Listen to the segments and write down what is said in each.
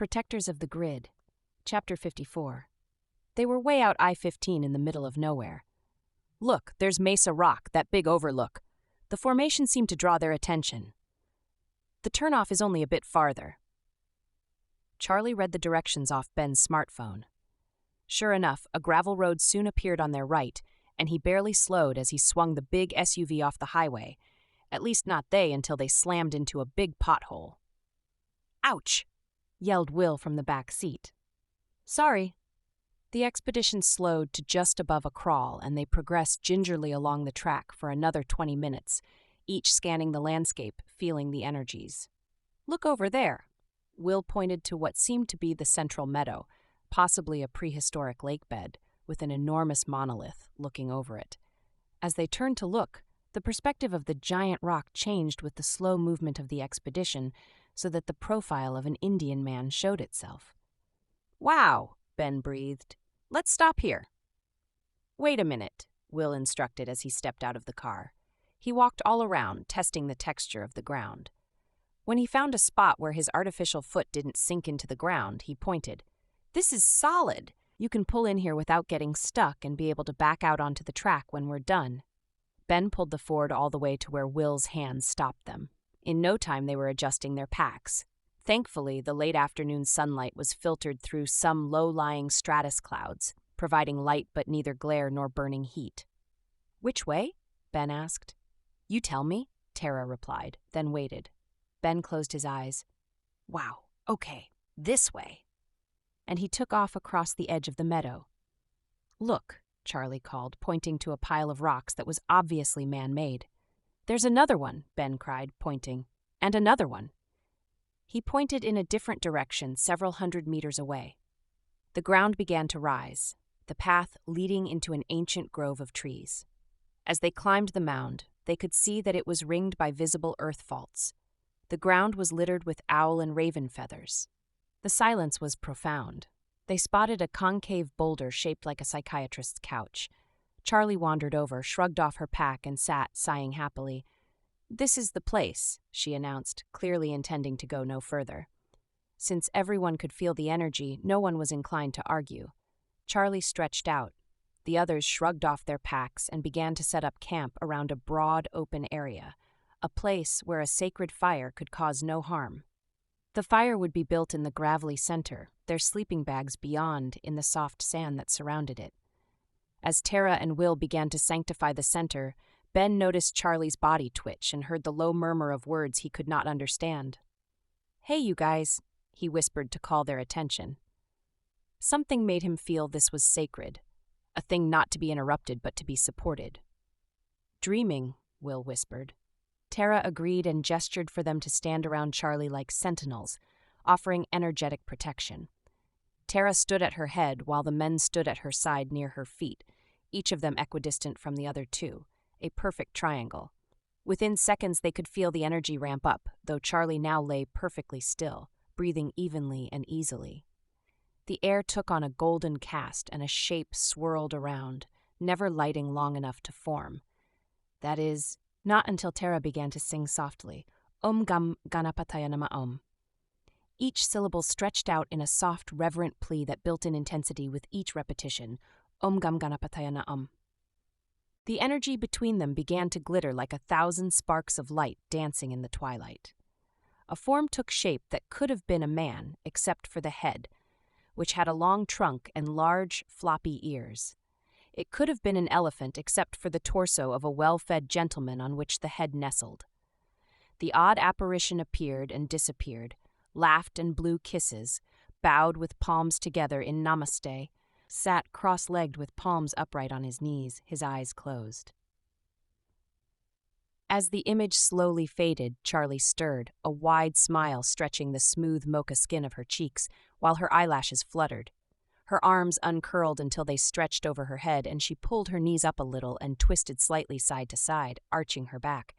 Protectors of the Grid, Chapter 54. They were way out I-15 in the middle of nowhere. Look, there's Mesa Rock, that big overlook. The formation seemed to draw their attention. The turnoff is only a bit farther. Charlie read the directions off Ben's smartphone. Sure enough, a gravel road soon appeared on their right, and he barely slowed as he swung the big SUV off the highway. At least not they until they slammed into a big pothole. "Ouch!" yelled Will from the back seat. "Sorry." The expedition slowed to just above a crawl, and they progressed gingerly along the track for another 20 minutes, each scanning the landscape, feeling the energies. "Look over there." Will pointed to what seemed to be the central meadow, possibly a prehistoric lake bed, with an enormous monolith looking over it. As they turned to look, the perspective of the giant rock changed with the slow movement of the expedition, so that the profile of an Indian man showed itself. "Wow," Ben breathed. "Let's stop here." "Wait a minute," Will instructed as he stepped out of the car. He walked all around, testing the texture of the ground. When he found a spot where his artificial foot didn't sink into the ground, he pointed. "This is solid. You can pull in here without getting stuck and be able to back out onto the track when we're done." Ben pulled the Ford all the way to where Will's hands stopped them. In no time they were adjusting their packs. Thankfully, the late afternoon sunlight was filtered through some low-lying stratus clouds, providing light but neither glare nor burning heat. "Which way?" Ben asked. "You tell me," Tara replied, then waited. Ben closed his eyes. "Wow, okay, this way." And he took off across the edge of the meadow. "Look," Charlie called, pointing to a pile of rocks that was obviously man-made. "There's another one," Ben cried, pointing. "And another one." He pointed in a different direction several hundred meters away. The ground began to rise, the path leading into an ancient grove of trees. As they climbed the mound, they could see that it was ringed by visible earth faults. The ground was littered with owl and raven feathers. The silence was profound. They spotted a concave boulder shaped like a psychiatrist's couch. Charlie wandered over, shrugged off her pack, and sat, sighing happily. "This is the place," she announced, clearly intending to go no further. Since everyone could feel the energy, no one was inclined to argue. Charlie stretched out. The others shrugged off their packs and began to set up camp around a broad, open area, a place where a sacred fire could cause no harm. The fire would be built in the gravelly center, their sleeping bags beyond in the soft sand that surrounded it. As Tara and Will began to sanctify the center, Ben noticed Charlie's body twitch and heard the low murmur of words he could not understand. "Hey, you guys," he whispered to call their attention. Something made him feel this was sacred, a thing not to be interrupted but to be supported. "Dreaming," Will whispered. Tara agreed and gestured for them to stand around Charlie like sentinels, offering energetic protection. Tara stood at her head while the men stood at her side near her feet, each of them equidistant from the other two, a perfect triangle. Within seconds they could feel the energy ramp up, though Charlie now lay perfectly still, breathing evenly and easily. The air took on a golden cast and a shape swirled around, never lighting long enough to form. That is, not until Tara began to sing softly, Om Gam Ganapataya Nama Om. Each syllable stretched out in a soft, reverent plea that built in intensity with each repetition, Om Gam Ganapataya Na Om. The energy between them began to glitter like 1,000 sparks of light dancing in the twilight. A form took shape that could have been a man, except for the head, which had a long trunk and large, floppy ears. It could have been an elephant except for the torso of a well-fed gentleman on which the head nestled. The odd apparition appeared and disappeared, laughed and blew kisses, bowed with palms together in namaste, sat cross-legged with palms upright on his knees, his eyes closed. As the image slowly faded, Charlie stirred, a wide smile stretching the smooth mocha skin of her cheeks, while her eyelashes fluttered. Her arms uncurled until they stretched over her head, and she pulled her knees up a little and twisted slightly side to side, arching her back.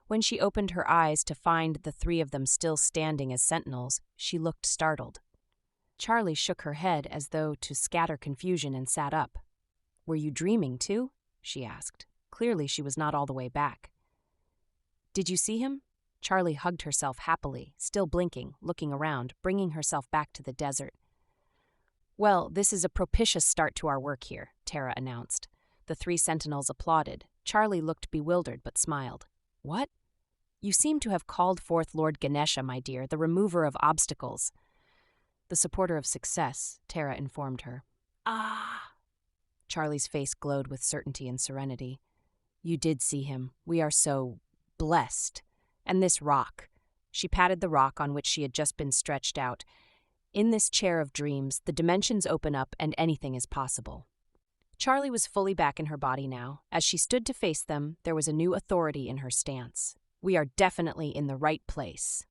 When she opened her eyes to find the three of them still standing as sentinels, she looked startled. Charlie shook her head as though to scatter confusion and sat up. "Were you dreaming, too?" she asked. Clearly she was not all the way back. "Did you see him?" Charlie hugged herself happily, still blinking, looking around, bringing herself back to the desert. Well, this is a propitious start to our work here, Tara announced. The 3 sentinels applauded. Charlie looked bewildered but smiled. What? You seem to have called forth Lord Ganesha, my dear, the remover of obstacles. The supporter of success, Tara informed her. Ah! Charlie's face glowed with certainty and serenity. You did see him. We are so blessed. And this rock. She patted the rock on which she had just been stretched out. In this chair of dreams, the dimensions open up and anything is possible. Charlie was fully back in her body now. As she stood to face them, there was a new authority in her stance. We are definitely in the right place.